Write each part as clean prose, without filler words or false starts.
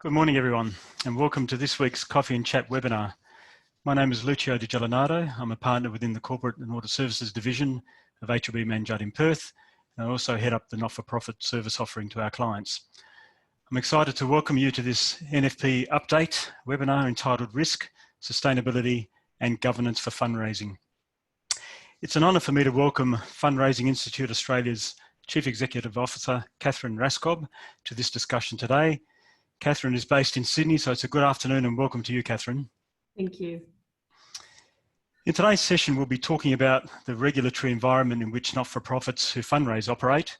Good morning, everyone, and welcome to this week's Coffee and Chat webinar. My name is Lucio de Giallonardo. I'm a partner within the Corporate and Audit Services Division of HLB Mann Judd in Perth, and I also head up the not-for-profit service offering to our clients. I'm excited to welcome you to this NFP update webinar entitled Risk, Sustainability and Governance for Fundraising. It's an honour for me to welcome Fundraising Institute Australia's Chief Executive Officer, Katherine Raskob, to this discussion today. Katherine is based in Sydney, so it's a good afternoon and welcome to you, Katherine. Thank you. In today's session, we'll be talking about the regulatory environment in which not-for-profits who fundraise operate,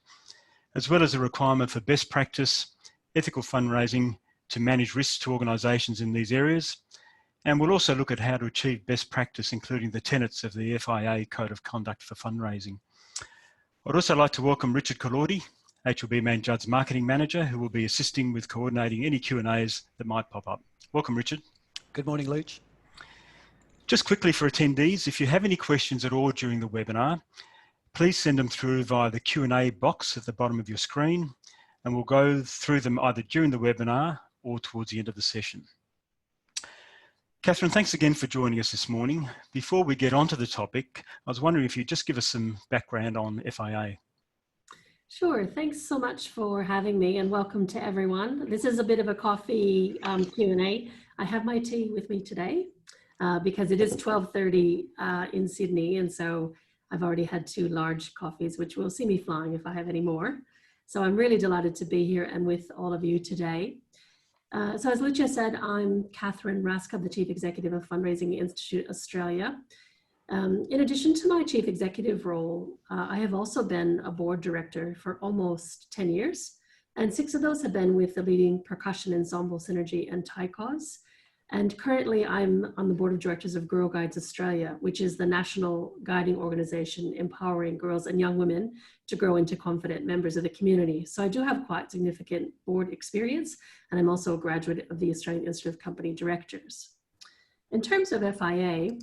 as well as the requirement for best practice, ethical fundraising to manage risks to organisations in these areas. And we'll also look at how to achieve best practice, including the tenets of the FIA Code of Conduct for fundraising. I'd also like to welcome Richard Colordi, HLB Mann Judd's Marketing Manager, who will be assisting with coordinating any Q&As that might pop up. Welcome, Richard. Good morning, Luch. Just quickly for attendees, if you have any questions at all during the webinar, please send them through via the Q&A box at the bottom of your screen, and we'll go through them either during the webinar or towards the end of the session. Katherine, thanks again for joining us this morning. Before we get onto the topic, I was wondering if you'd just give us some background on FIA. Sure, thanks so much for having me and welcome to everyone. This is a bit of a coffee Q&A. I have my tea with me today because it is 12:30 in Sydney, and so I've already had 2 large coffees, which will see me flying if I have any more. So I'm really delighted to be here and with all of you today. So as Lucia said, I'm Katherine Raskob, the Chief Executive of Fundraising Institute Australia. In addition to my chief executive role, I have also been a board director for almost 10 years, and 6 of those have been with the leading percussion ensemble Synergy and Tycos. And currently I'm on the board of directors of Girl Guides Australia, which is the national guiding organization empowering girls and young women to grow into confident members of the community. So I do have quite significant board experience, and I'm also a graduate of the Australian Institute of Company Directors. In terms of FIA,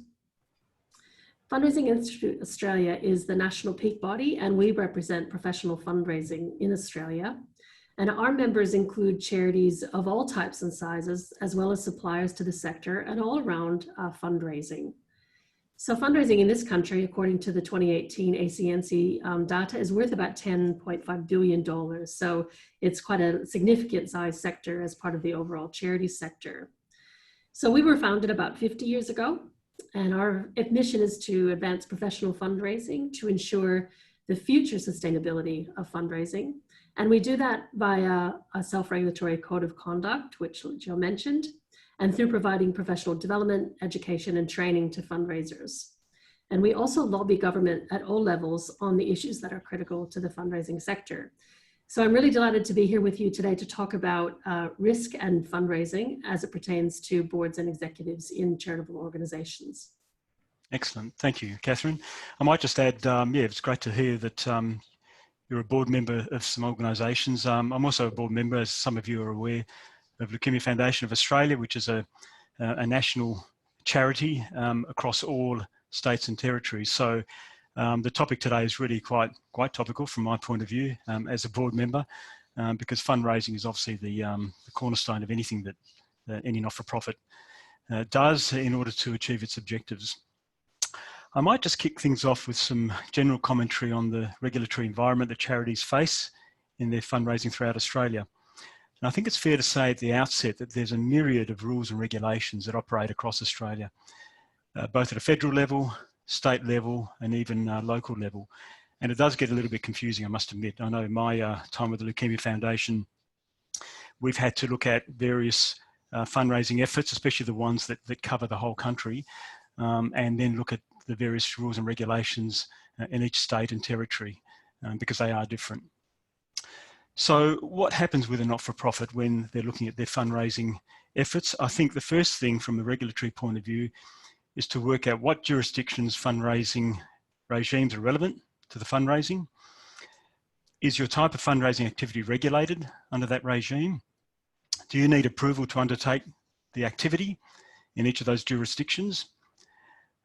Fundraising Institute Australia is the national peak body, and we represent professional fundraising in Australia. And our members include charities of all types and sizes, as well as suppliers to the sector and all around fundraising. So fundraising in this country, according to the 2018 ACCC data, is worth about $10.5 billion. So it's quite a significant size sector as part of the overall charity sector. So we were founded about 50 years ago. And our mission is to advance professional fundraising to ensure the future sustainability of fundraising. And we do that via a self-regulatory code of conduct, which Joe mentioned, and through providing professional development, education, and training to fundraisers. And we also lobby government at all levels on the issues that are critical to the fundraising sector. So I'm really delighted to be here with you today to talk about risk and fundraising as it pertains to boards and executives in charitable organizations. Excellent. Thank you, Katherine. I might just add, yeah, it's great to hear that you're a board member of some organisations. I'm also a board member, as some of you are aware, of Leukemia Foundation of Australia, which is a national charity across all states and territories. So the topic today is really quite topical from my point of view as a board member, because fundraising is obviously the cornerstone of anything that any not-for-profit does in order to achieve its objectives. I might just kick things off with some general commentary on the regulatory environment that charities face in their fundraising throughout Australia. And I think it's fair to say at the outset that there's a myriad of rules and regulations that operate across Australia, both at a federal level, state level, and even local level. And it does get a little bit confusing, I must admit. I know my time with the Leukemia Foundation, we've had to look at various fundraising efforts, especially the ones that cover the whole country, and then look at the various rules and regulations in each state and territory, because they are different. So what happens with a not-for-profit when they're looking at their fundraising efforts? I think the first thing from a regulatory point of view is to work out what jurisdictions fundraising regimes are relevant to the fundraising. Is your type of fundraising activity regulated under that regime? Do you need approval to undertake the activity in each of those jurisdictions?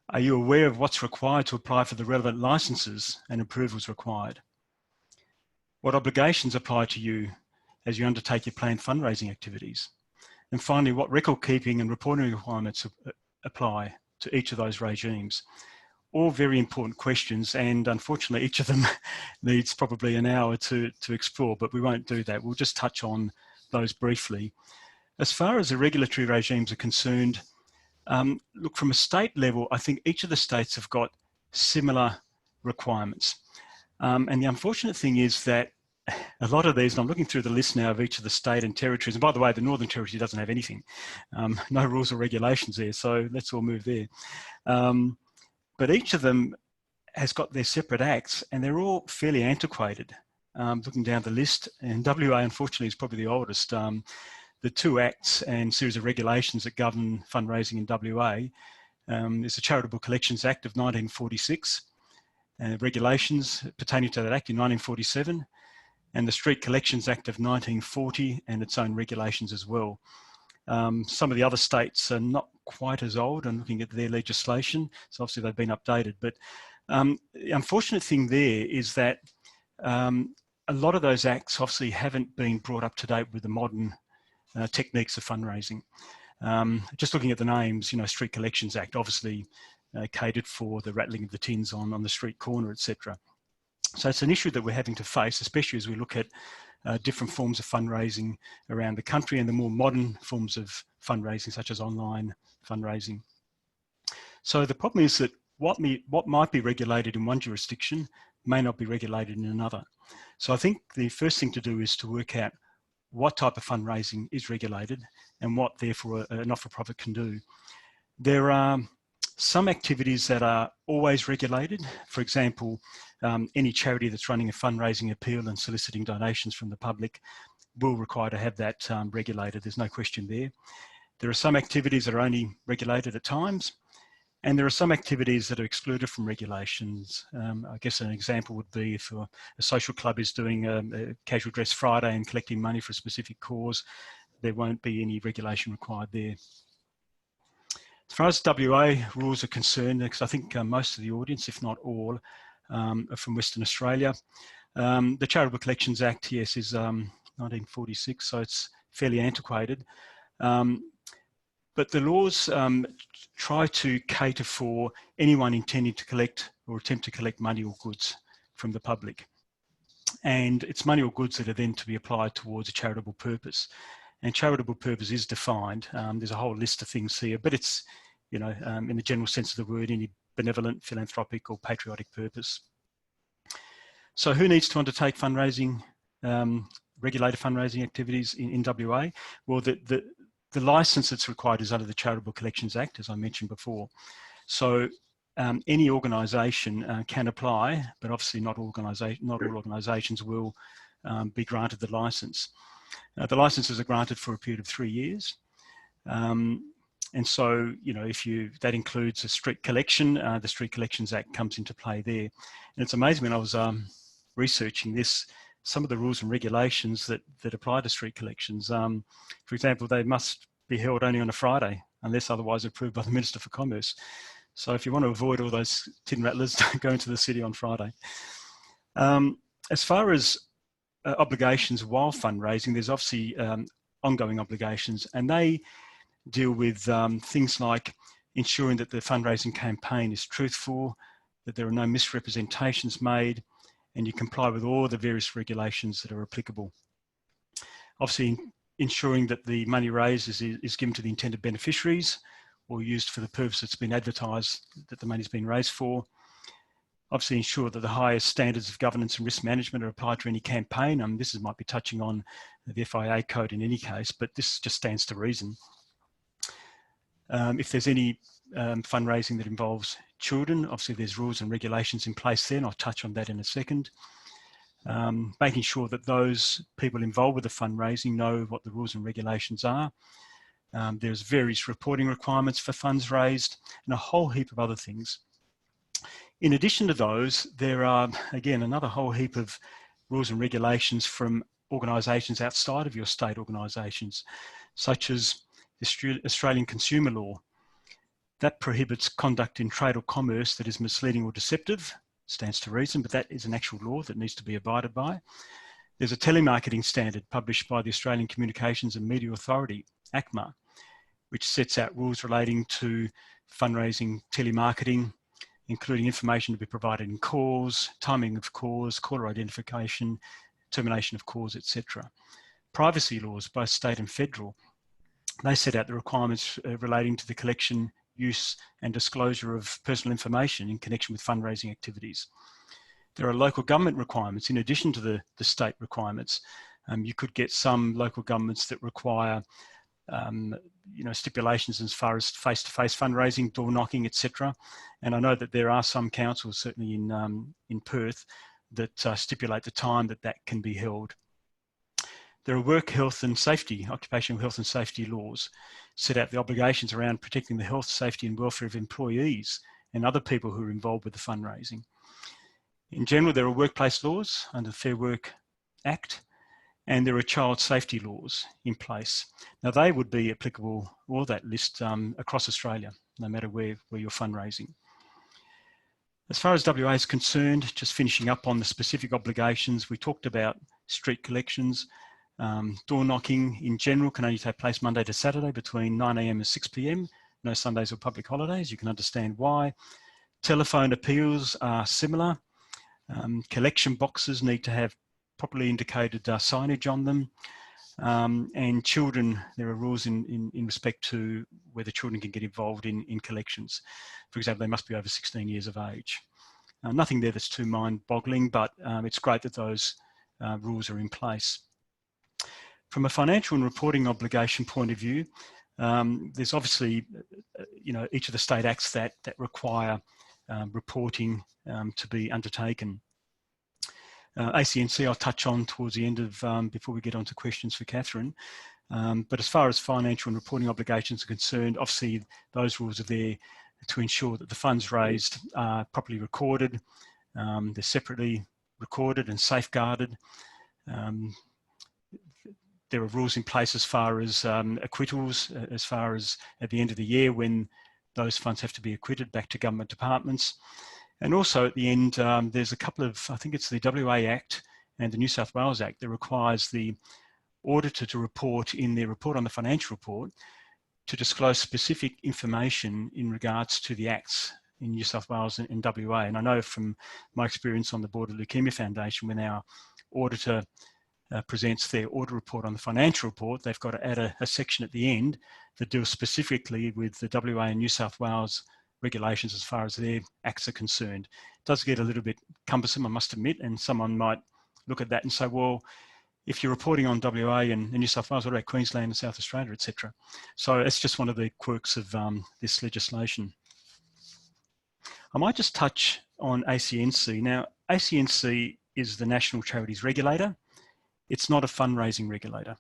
Are you aware of what's required to apply for the relevant licenses and approvals required? What obligations apply to you as you undertake your planned fundraising activities? And finally, what record keeping and reporting requirements apply to each of those regimes. All very important questions, and unfortunately each of them needs probably an hour to explore, but we won't do that. We'll just touch on those briefly. As far as the regulatory regimes are concerned, look, from a state level, I think each of the states have got similar requirements. And the unfortunate thing is that a lot of these, and I'm looking through the list now of each of the state and territories, and by the way, the Northern Territory doesn't have anything, no rules or regulations there, so let's all move there. But each of them has got their separate acts, and they're all fairly antiquated. Looking down the list, and WA unfortunately is probably the oldest. The two acts and series of regulations that govern fundraising in WA is the Charitable Collections Act of 1946, regulations pertaining to that act in 1947, and the Street Collections Act of 1940 and its own regulations as well. Some of the other states are not quite as old, and looking at their legislation, so obviously they've been updated. But the unfortunate thing there is that a lot of those acts obviously haven't been brought up to date with the modern techniques of fundraising. Just looking at the names, you know, Street Collections Act obviously catered for the rattling of the tins on the street corner, etc. So it's an issue that we're having to face, especially as we look at different forms of fundraising around the country and the more modern forms of fundraising, such as online fundraising. So the problem is that what might be regulated in one jurisdiction may not be regulated in another. So I think the first thing to do is to work out what type of fundraising is regulated and what therefore a not-for-profit can do. There are some activities that are always regulated. For example, any charity that's running a fundraising appeal and soliciting donations from the public will require to have that regulated. There's no question there. There are some activities that are only regulated at times, and there are some activities that are excluded from regulations. I guess an example would be if a social club is doing a casual dress Friday and collecting money for a specific cause, there won't be any regulation required there. As far as WA rules are concerned, because I think most of the audience, if not all, are from Western Australia. The Charitable Collections Act, yes, is 1946, so it's fairly antiquated. But the laws try to cater for anyone intending to collect or attempt to collect money or goods from the public. And it's money or goods that are then to be applied towards a charitable purpose. And charitable purpose is defined. There's a whole list of things here, but it's, you know, in the general sense of the word, any benevolent, philanthropic or patriotic purpose. So who needs to undertake fundraising, regulated fundraising activities in WA? Well, the license that's required is under the Charitable Collections Act, as I mentioned before. So any organisation can apply, but obviously not all organisations will be granted the licence. The licenses are granted for a period of 3 years. And so, you know, that includes a street collection, the Street Collections Act comes into play there. And it's amazing when I was researching this, some of the rules and regulations that apply to street collections. For example, they must be held only on a Friday, unless otherwise approved by the Minister for Commerce. So if you want to avoid all those tin rattlers, go into the city on Friday. As far as obligations while fundraising, there's obviously ongoing obligations, and they deal with things like ensuring that the fundraising campaign is truthful, that there are no misrepresentations made, and you comply with all the various regulations that are applicable. Obviously, ensuring that the money raised is given to the intended beneficiaries or used for the purpose that's been advertised that the money's been raised for. Obviously, ensure that the highest standards of governance and risk management are applied to any campaign. This might be touching on the FIA Code in any case, but this just stands to reason. If there's any fundraising that involves children, obviously there's rules and regulations in place there, and I'll touch on that in a second. Making sure that those people involved with the fundraising know what the rules and regulations are. There's various reporting requirements for funds raised and a whole heap of other things. In addition to those, there are, again, another whole heap of rules and regulations from organisations outside of your state organisations, such as the Australian Consumer Law. That prohibits conduct in trade or commerce that is misleading or deceptive. Stands to reason, but that is an actual law that needs to be abided by. There's a telemarketing standard published by the Australian Communications and Media Authority, ACMA, which sets out rules relating to fundraising telemarketing, including information to be provided in calls, timing of calls, caller identification, termination of calls, etc. Privacy laws, both state and federal, they set out the requirements relating to the collection, use and disclosure of personal information in connection with fundraising activities. There are local government requirements in addition to the state requirements. You could get some local governments that require stipulations as far as face-to-face fundraising, door knocking, etc. And I know that there are some councils, certainly in Perth, that stipulate the time that can be held. There are work health and safety, occupational health and safety laws, set out the obligations around protecting the health, safety and welfare of employees and other people who are involved with the fundraising. In general, there are workplace laws under the Fair Work Act, and there are child safety laws in place. Now they would be applicable, all that list, across Australia, no matter where you're fundraising. As far as WA is concerned, just finishing up on the specific obligations, we talked about street collections. Door knocking in general can only take place Monday to Saturday between 9 AM and 6 PM, no Sundays or public holidays. You can understand why. Telephone appeals are similar. Collection boxes need to have properly indicated signage on them. And children, there are rules in respect to whether children can get involved in collections. For example, they must be over 16 years of age. Nothing there that's too mind-boggling, but it's great that those rules are in place. From a financial and reporting obligation point of view, there's obviously, each of the state acts that require reporting to be undertaken. ACCC I'll touch on towards the end of, before we get on to questions for Katherine. But as far as financial and reporting obligations are concerned, obviously those rules are there to ensure that the funds raised are properly recorded, they're separately recorded and safeguarded. There are rules in place as far as acquittals, as far as at the end of the year when those funds have to be acquitted back to government departments. And also at the end, there's a couple of, I think it's the WA Act and the New South Wales Act that requires the auditor to report in their report on the financial report to disclose specific information in regards to the acts in New South Wales and WA. And I know from my experience on the board of the Leukemia Foundation, when our auditor presents their audit report on the financial report, they've got to add a section at the end that deals specifically with the WA and New South Wales regulations as far as their acts are concerned. It does get a little bit cumbersome, I must admit, and someone might look at that and say, well, if you're reporting on WA and New South Wales, what about Queensland and South Australia, etc. So it's just one of the quirks of this legislation. I might just touch on ACCC. Now, ACCC is the National Charities Regulator. It's not a fundraising regulator.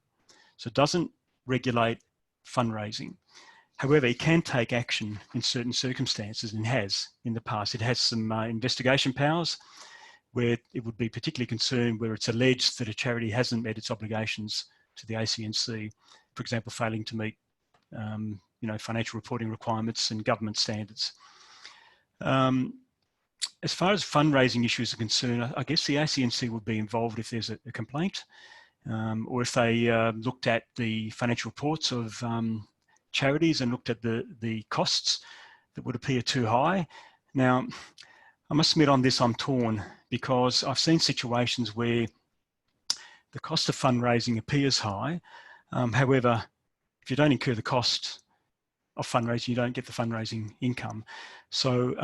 So it doesn't regulate fundraising. However, it can take action in certain circumstances and has in the past. It has some investigation powers where it would be particularly concerned where it's alleged that a charity hasn't met its obligations to the ACCC, for example, failing to meet financial reporting requirements and government standards. As far as fundraising issues are concerned, I guess the ACCC would be involved if there's a complaint or if they looked at the financial reports of charities and looked at the costs that would appear too high. Now, I must admit on this I'm torn because I've seen situations where the cost of fundraising appears high. However, if you don't incur the cost of fundraising, you don't get the fundraising income. So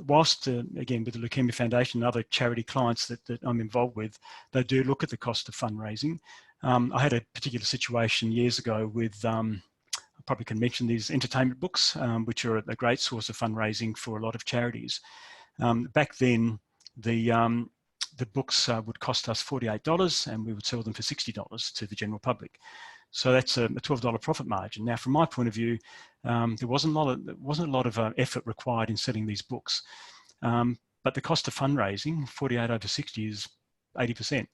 whilst, again, with the Leukemia Foundation and other charity clients that I'm involved with, they do look at the cost of fundraising. I had a particular situation years ago with, I probably can mention these entertainment books, which are a great source of fundraising for a lot of charities. Back then, the books would cost us $48 and we would sell them for $60 to the general public. So that's a $12 profit margin. Now, from my point of view, there wasn't a lot of effort required in selling these books. But the cost of fundraising, 48 over 60 is 80%.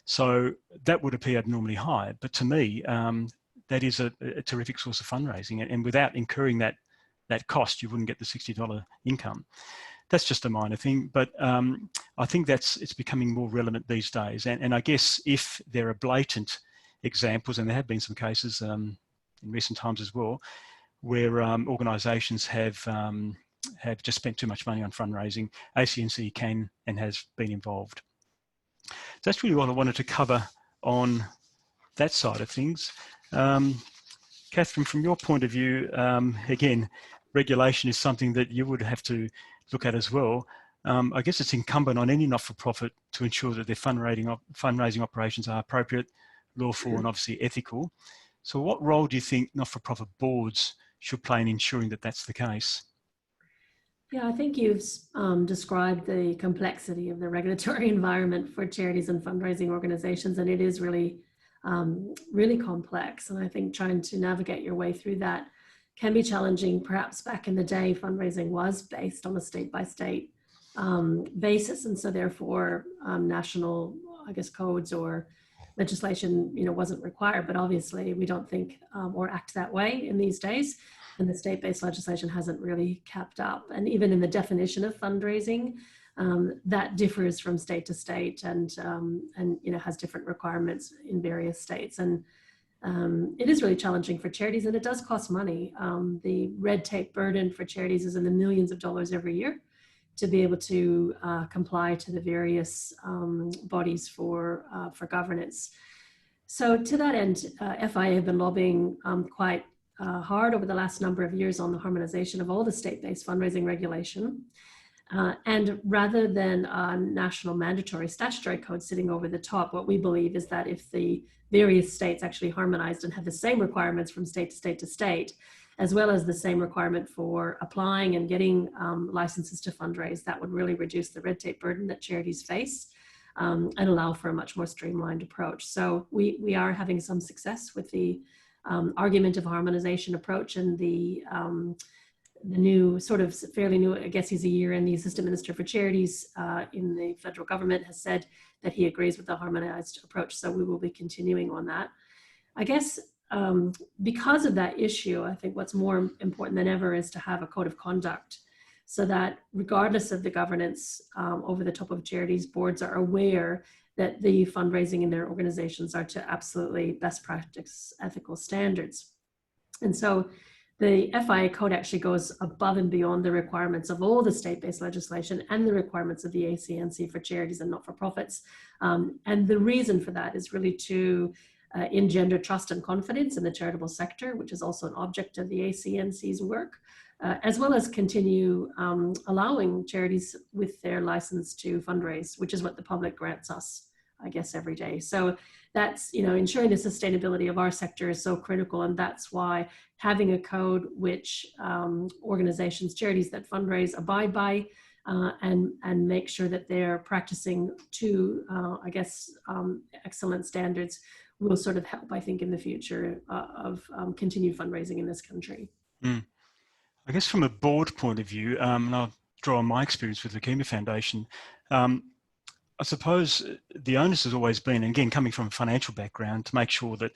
So that would appear abnormally high. But to me, that is a terrific source of fundraising. And without incurring that cost, you wouldn't get the $60 income. That's just a minor thing, but I think it's becoming more relevant these days. And I guess if there are blatant examples, and there have been some cases in recent times as well, where organisations have just spent too much money on fundraising. ACCC can and has been involved. So that's really what I wanted to cover on that side of things. Katherine, from your point of view, again, regulation is something that you would have to look at as well. I guess it's incumbent on any not-for-profit to ensure that their fundraising operations are appropriate, lawful, and obviously ethical. So what role do you think not-for-profit boards should play in ensuring that that's the case? Yeah, I think you've described the complexity of the regulatory environment for charities and fundraising organizations, and it is really, really complex. And I think trying to navigate your way through that can be challenging. Perhaps back in the day, fundraising was based on a state-by-state basis, and so therefore national, I guess, codes or legislation, wasn't required. But obviously, we don't think or act that way in these days. And the state-based legislation hasn't really kept up. And even in the definition of fundraising, that differs from state to state and has different requirements in various states. And it is really challenging for charities, and it does cost money. The red tape burden for charities is in the millions of dollars every year to be able to comply to the various bodies for governance. So to that end, FIA have been lobbying quite hard over the last number of years on the harmonization of all the state-based fundraising regulation. And rather than a national mandatory statutory code sitting over the top, what we believe is that if the various states actually harmonized and had the same requirements from state to state to state, as well as the same requirement for applying and getting licenses to fundraise, that would really reduce the red tape burden that charities face and allow for a much more streamlined approach. So we are having some success with the argument of harmonization approach, and the new, sort of fairly new, I guess he's a year in, the Assistant Minister for Charities in the federal government has said that he agrees with the harmonized approach. So we will be continuing on that. I guess because of that issue, I think what's more important than ever is to have a code of conduct so that regardless of the governance over the top of charities, boards are aware that the fundraising in their organizations are to absolutely best practice ethical standards. And so the FIA code actually goes above and beyond the requirements of all the state-based legislation and the requirements of the ACCC for charities and not-for-profits. And the reason for that is really to engender trust and confidence in the charitable sector, which is also an object of the ACCC's work, as well as continue allowing charities with their license to fundraise, which is what the public grants us, I guess, every day. So that's, ensuring the sustainability of our sector is so critical. And that's why having a code which organizations, charities that fundraise abide by and make sure that they're practicing to, excellent standards will sort of help, I think, in the future of continued fundraising in this country. Mm. I guess from a board point of view, and I'll draw on my experience with Leukemia Foundation, I suppose the onus has always been, and again, coming from a financial background, to make sure that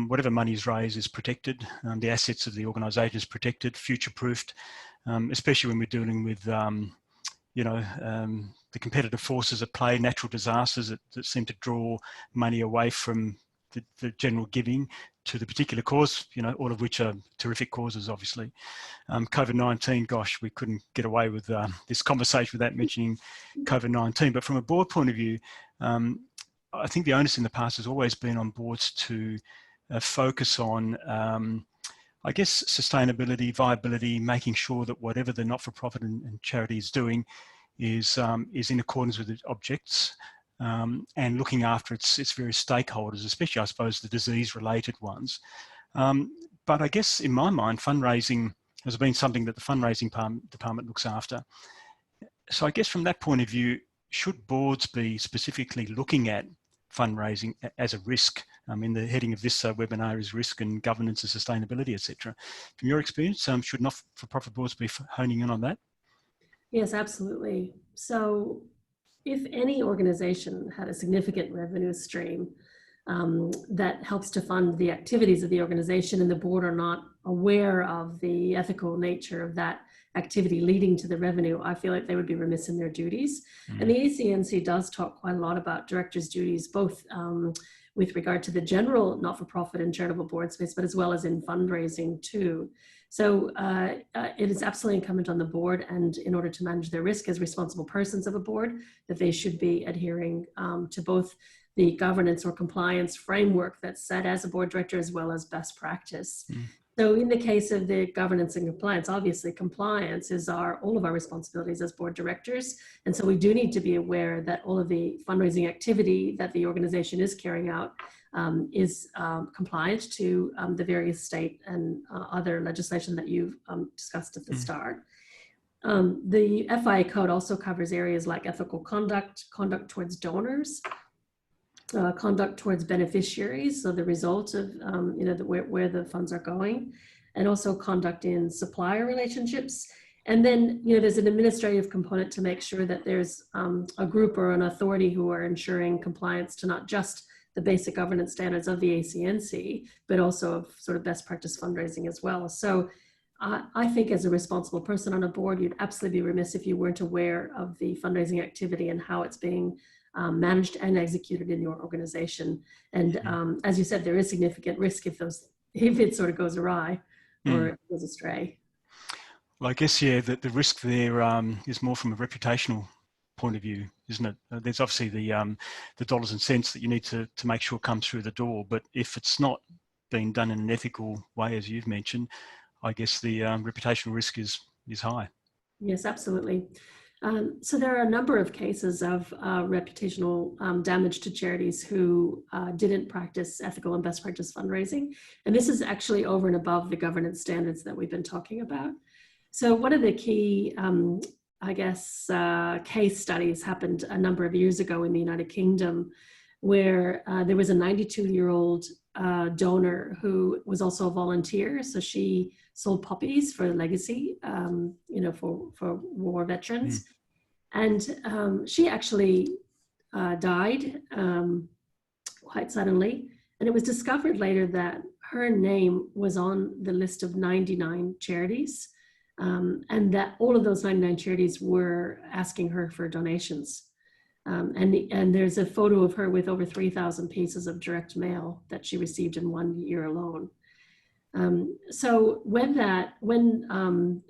whatever money is raised is protected, the assets of the organisation is protected, future-proofed, especially when we're dealing with, the competitive forces at play, natural disasters that seem to draw money away from the general giving to the particular cause, all of which are terrific causes, obviously. COVID-19, gosh, we couldn't get away with this conversation without mentioning COVID-19. But from a board point of view, I think the onus in the past has always been on boards to focus on, sustainability, viability, making sure that whatever the not-for-profit and charity is doing is in accordance with the objects. And looking after its various stakeholders, especially, I suppose, the disease-related ones. But I guess, in my mind, fundraising has been something that the fundraising department looks after. So I guess from that point of view, should boards be specifically looking at fundraising as a risk? In the heading of this webinar is risk and governance and sustainability, etc. From your experience, should not-for-profit boards be honing in on that? Yes, absolutely. So if any organization had a significant revenue stream that helps to fund the activities of the organization and the board are not aware of the ethical nature of that activity leading to the revenue, I feel like they would be remiss in their duties. And the ACCC does talk quite a lot about directors' duties, both with regard to the general not-for-profit and charitable board space, but as well as in fundraising too. So it is absolutely incumbent on the board, and in order to manage their risk as responsible persons of a board, that they should be adhering to both the governance or compliance framework that's set as a board director, as well as best practice. So in the case of the governance and compliance, obviously compliance is all of our responsibilities as board directors. And so we do need to be aware that all of the fundraising activity that the organization is carrying out is compliant to the various state and other legislation that you've discussed at the start. The FIA Code also covers areas like ethical conduct, conduct towards donors, conduct towards beneficiaries, so the result of where the funds are going, and also conduct in supplier relationships. And then there's an administrative component to make sure that there's a group or an authority who are ensuring compliance to not just the basic governance standards of the ACNC, but also of sort of best practice fundraising as well. So I think as a responsible person on a board, you'd absolutely be remiss if you weren't aware of the fundraising activity and how it's being managed and executed in your organization. And as you said, there is significant risk if it sort of goes awry or it goes astray. Well, I guess, yeah, the risk there is more from a reputational point of view, isn't it? There's obviously the dollars and cents that you need to make sure come through the door, but if it's not being done in an ethical way, as you've mentioned, I guess the reputational risk is high. Yes, absolutely. So there are a number of cases of reputational damage to charities who didn't practice ethical and best practice fundraising. And this is actually over and above the governance standards that we've been talking about. So one of the key, case studies happened a number of years ago in the United Kingdom, where there was a 92-year-old donor who was also a volunteer. So she sold puppies for legacy, for war veterans. And she actually died quite suddenly. And it was discovered later that her name was on the list of 99 charities, and that all of those 99 charities were asking her for donations. And there's a photo of her with over 3,000 pieces of direct mail that she received in 1 year alone. So when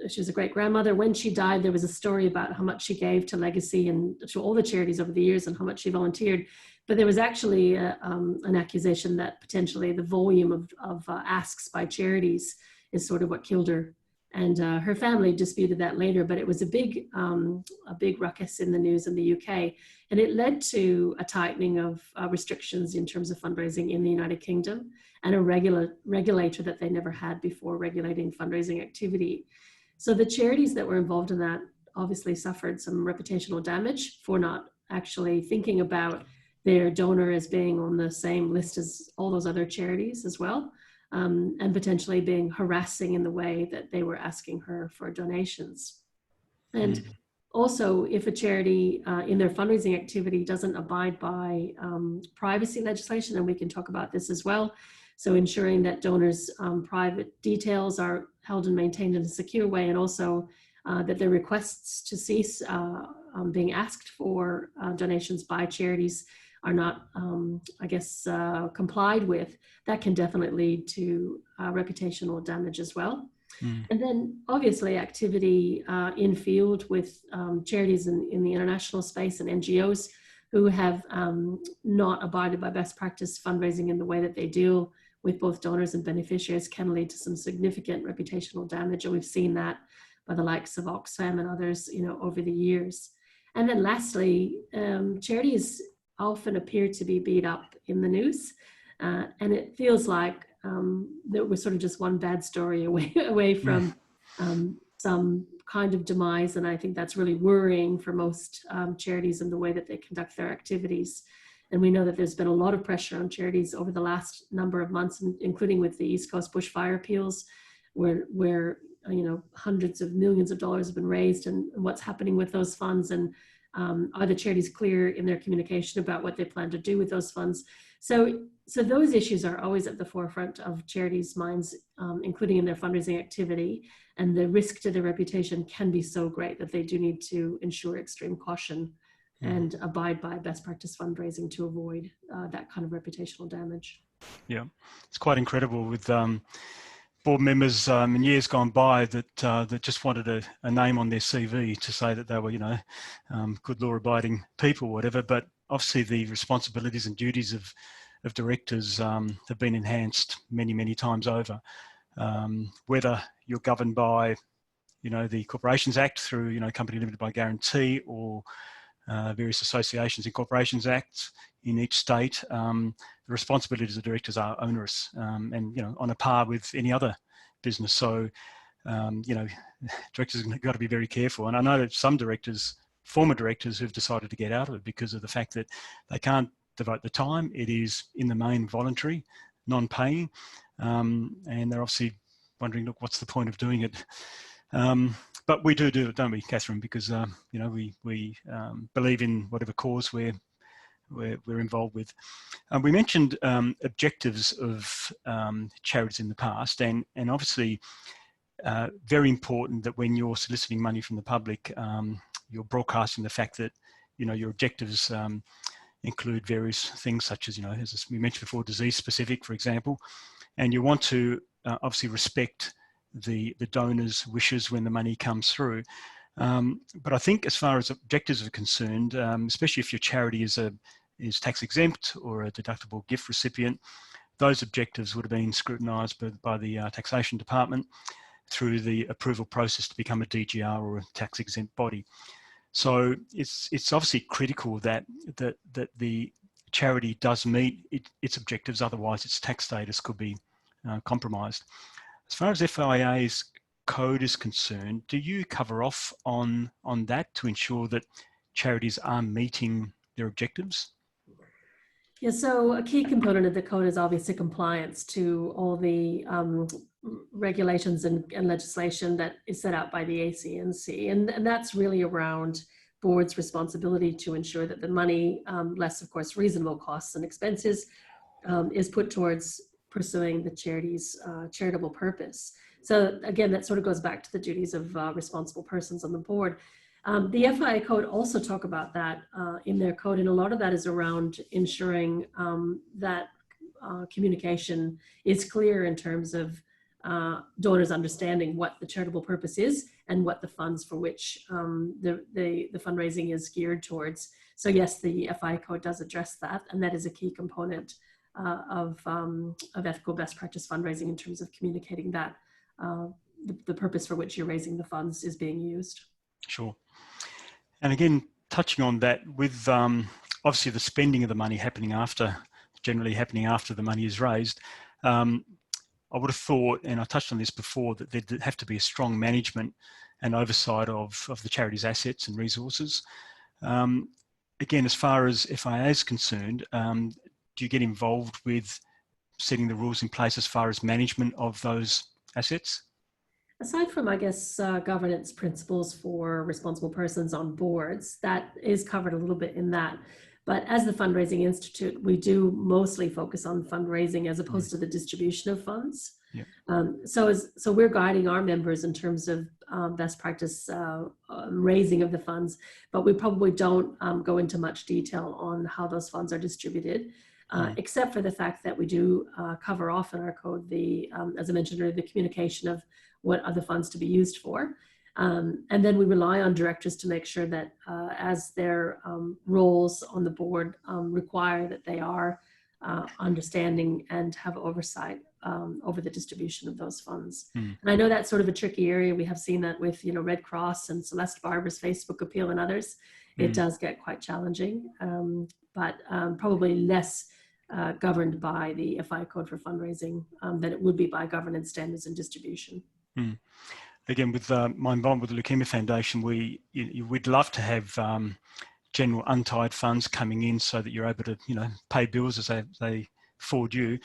she was a great grandmother, when she died, there was a story about how much she gave to Legacy and to all the charities over the years and how much she volunteered. But there was actually an accusation that potentially the volume of asks by charities is sort of what killed her. And her family disputed that later, but it was a big ruckus in the news in the UK. And it led to a tightening of restrictions in terms of fundraising in the United Kingdom, and a regulator that they never had before regulating fundraising activity. So the charities that were involved in that obviously suffered some reputational damage for not actually thinking about their donor as being on the same list as all those other charities as well. And potentially being harassing in the way that they were asking her for donations. And also, if a charity in their fundraising activity doesn't abide by privacy legislation, and we can talk about this as well, so ensuring that donors' private details are held and maintained in a secure way, and also that their requests to cease being asked for donations by charities are not, complied with, that can definitely lead to reputational damage as well. And then obviously activity in field with charities in the international space and NGOs who have not abided by best practice fundraising in the way that they deal with both donors and beneficiaries can lead to some significant reputational damage. And we've seen that by the likes of Oxfam and others, over the years. And then lastly, charities often appear to be beat up in the news, and it feels like that we're sort of just one bad story away from some kind of demise, and I think that's really worrying for most charities in the way that they conduct their activities. And we know that there's been a lot of pressure on charities over the last number of months, including with the East Coast bushfire appeals, where hundreds of millions of dollars have been raised, and what's happening with those funds, and are the charities clear in their communication about what they plan to do with those funds? So those issues are always at the forefront of charities' minds, including in their fundraising activity, and the risk to their reputation can be so great that they do need to ensure extreme caution and abide by best practice fundraising to avoid that kind of reputational damage. Yeah, it's quite incredible with board members in years gone by that that just wanted a name on their CV to say that they were, good law-abiding people, whatever. But obviously, the responsibilities and duties of directors have been enhanced many times over. Whether you're governed by, the Corporations Act through, company limited by guarantee, or various associations and corporations acts in each state, the responsibilities of directors are onerous and, on a par with any other business. So, directors have got to be very careful. And I know that some directors, former directors, who've decided to get out of it because of the fact that they can't devote the time. It is in the main voluntary, non-paying, and they're obviously wondering, look, what's the point of doing it? But we do it, don't we, Katherine? Because we believe in whatever cause we're involved with. We mentioned objectives of charities in the past, and obviously very important that when you're soliciting money from the public, you're broadcasting the fact that your objectives include various things such as, as we mentioned before, disease specific, for example, and you want to obviously respect the donor's wishes when the money comes through. But I think as far as objectives are concerned, especially if your charity is tax exempt or a deductible gift recipient, those objectives would have been scrutinised by the taxation department through the approval process to become a DGR or a tax exempt body. So it's obviously critical that the charity does meet its objectives, otherwise its tax status could be compromised. As far as FIA's code is concerned, do you cover off on that to ensure that charities are meeting their objectives? Yeah, so a key component of the code is obviously compliance to all the regulations and legislation that is set out by the ACCC. And that's really around boards' responsibility to ensure that the money, less of course reasonable costs and expenses, is put towards pursuing the charity's charitable purpose. So again, that sort of goes back to the duties of responsible persons on the board. The FIA Code also talk about that in their code, and a lot of that is around ensuring that communication is clear in terms of donors understanding what the charitable purpose is and what the funds for which the fundraising is geared towards. So yes, the FIA Code does address that, and that is a key component of ethical best practice fundraising in terms of communicating that the purpose for which you're raising the funds is being used. Sure. And again, touching on that, with obviously the spending of the money generally happening after the money is raised, I would have thought, and I touched on this before, that there'd have to be a strong management and oversight of the charity's assets and resources. Again, as far as FIA is concerned, do you get involved with setting the rules in place as far as management of those assets? Aside from, I guess, governance principles for responsible persons on boards, that is covered a little bit in that. But as the Fundraising Institute, we do mostly focus on fundraising as opposed to the distribution of funds. Yeah. So we're guiding our members in terms of best practice raising of the funds, but we probably don't go into much detail on how those funds are distributed. Except for the fact that we do cover off in our code as I mentioned earlier, the communication of what are the funds to be used for. And then we rely on directors to make sure that as their roles on the board require, that they are understanding and have oversight over the distribution of those funds. And I know that's sort of a tricky area. We have seen that with Red Cross and Celeste Barber's Facebook appeal and others. It does get quite challenging, but probably less governed by the FIA Code for fundraising than it would be by governance standards and distribution. Again, with my involvement with the Leukemia Foundation, we'd love to have general untied funds coming in so that you're able to, pay bills as they fall due.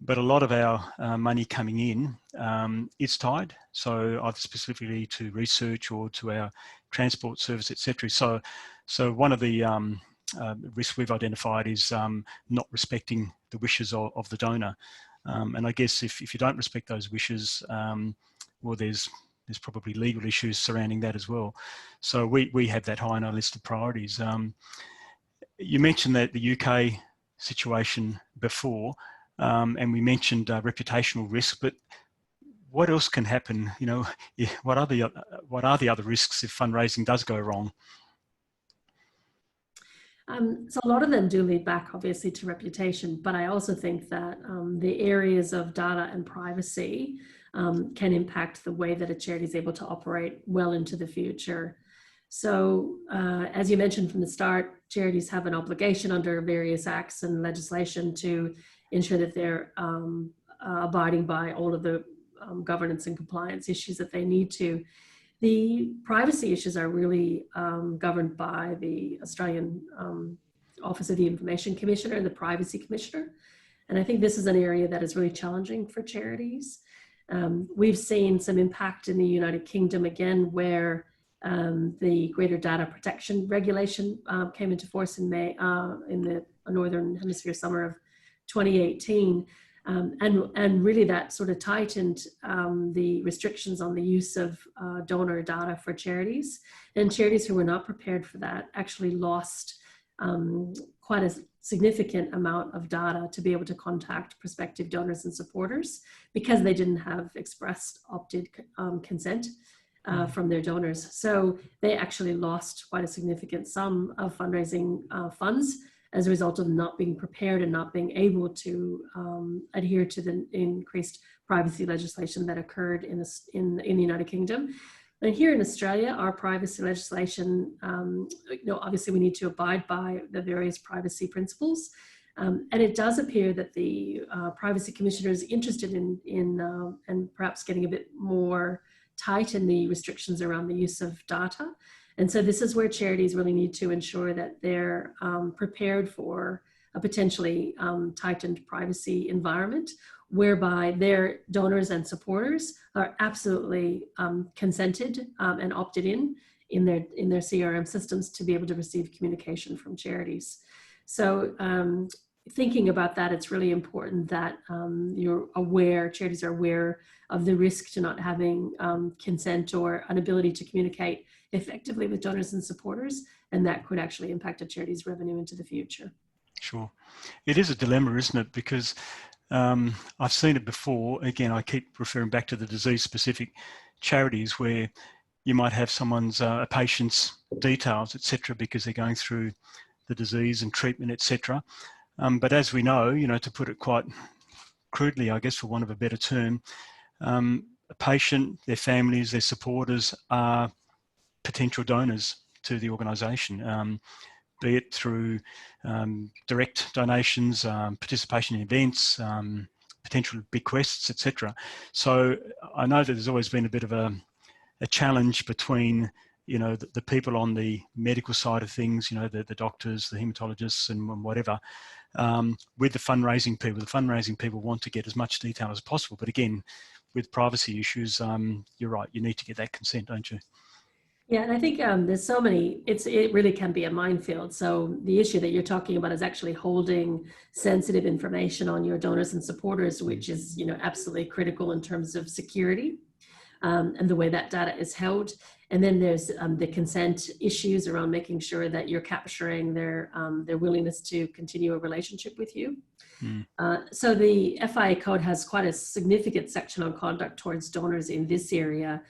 But a lot of our money coming in is tied, so either specifically to research or to our transport service, etc. So one of the risks we've identified is not respecting the wishes of the donor. And I guess if you don't respect those wishes, well, there's there's probably legal issues surrounding that as well. So we have that high on our list of priorities. You mentioned that the UK situation before, and we mentioned reputational risk, but what else can happen? You know, what are the other risks if fundraising does go wrong? So a lot of them do lead back, obviously, to reputation, but I also think that the areas of data and privacy can impact the way that a charity is able to operate well into the future. So as you mentioned from the start, charities have an obligation under various acts and legislation to ensure that they're abiding by all of the governance and compliance issues that they need to. The privacy issues are really governed by the Australian Office of the Information Commissioner, the Privacy Commissioner. And I think this is an area that is really challenging for charities. We've seen some impact in the United Kingdom again, where the Greater Data Protection Regulation came into force in May, in the Northern Hemisphere summer of 2018. And really that sort of tightened the restrictions on the use of donor data for charities. And charities who were not prepared for that actually lost quite a significant amount of data to be able to contact prospective donors and supporters because they didn't have expressed opted consent from their donors. So they actually lost quite a significant sum of fundraising funds as a result of not being prepared and not being able to adhere to the increased privacy legislation that occurred in the United Kingdom. And here in Australia, our privacy legislation, obviously we need to abide by the various privacy principles. And it does appear that the Privacy Commissioner is interested in and perhaps getting a bit more tight in the restrictions around the use of data. And so this is where charities really need to ensure that they're prepared for a potentially tightened privacy environment, whereby their donors and supporters are absolutely consented and opted in their CRM systems to be able to receive communication from charities. So thinking about that, it's really important that charities are aware of the risk to not having consent or an ability to communicate effectively with donors and supporters, and that could actually impact a charity's revenue into the future. Sure. It is a dilemma, isn't it? Because I've seen it before. Again, I keep referring back to the disease-specific charities where you might have someone's, a patient's details, etc., because they're going through the disease and treatment, etc. But as we know, to put it quite crudely, I guess, for want of a better term, a patient, their families, their supporters are potential donors to the organisation, be it through direct donations, participation in events, potential bequests, etc. So I know that there's always been a bit of a challenge between the people on the medical side of things, the doctors, the haematologists and whatever, with the fundraising people. The fundraising people want to get as much detail as possible. But again, with privacy issues, you're right, you need to get that consent, don't you? Yeah, and I think there's so many, it really can be a minefield. So the issue that you're talking about is actually holding sensitive information on your donors and supporters, which is, absolutely critical in terms of security and the way that data is held. And then there's the consent issues around making sure that you're capturing their willingness to continue a relationship with you. So the FIA Code has quite a significant section on conduct towards donors in this area.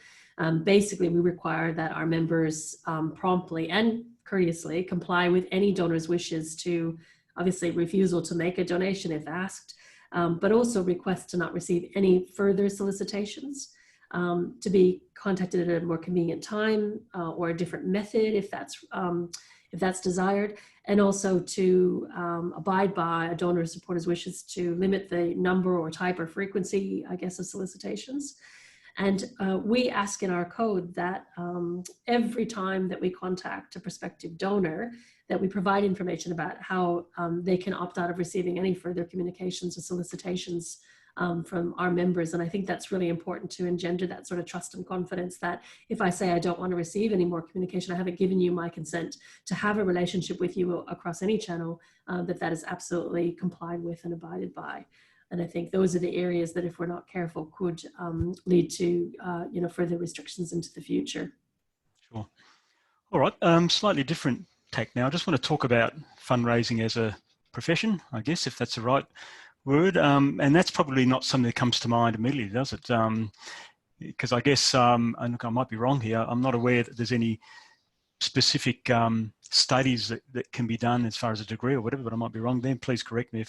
Basically, we require that our members promptly and courteously comply with any donor's wishes to, obviously, refusal to make a donation if asked, but also request to not receive any further solicitations, to be contacted at a more convenient time or a different method if that's desired, and also to abide by a donor or supporter's wishes to limit the number or type or frequency, I guess, of solicitations. And we ask in our code that every time that we contact a prospective donor, that we provide information about how they can opt out of receiving any further communications or solicitations from our members. And I think that's really important to engender that sort of trust and confidence that if I say I don't want to receive any more communication, I haven't given you my consent to have a relationship with you across any channel, that is absolutely complied with and abided by. And I think those are the areas that, if we're not careful, could lead to further restrictions into the future. Sure. All right, slightly different tack now. I just want to talk about fundraising as a profession, I guess, if that's the right word. And that's probably not something that comes to mind immediately, does it? Because I guess, and look, I might be wrong here, I'm not aware that there's any specific studies that can be done as far as a degree or whatever, but I might be wrong then. Please correct me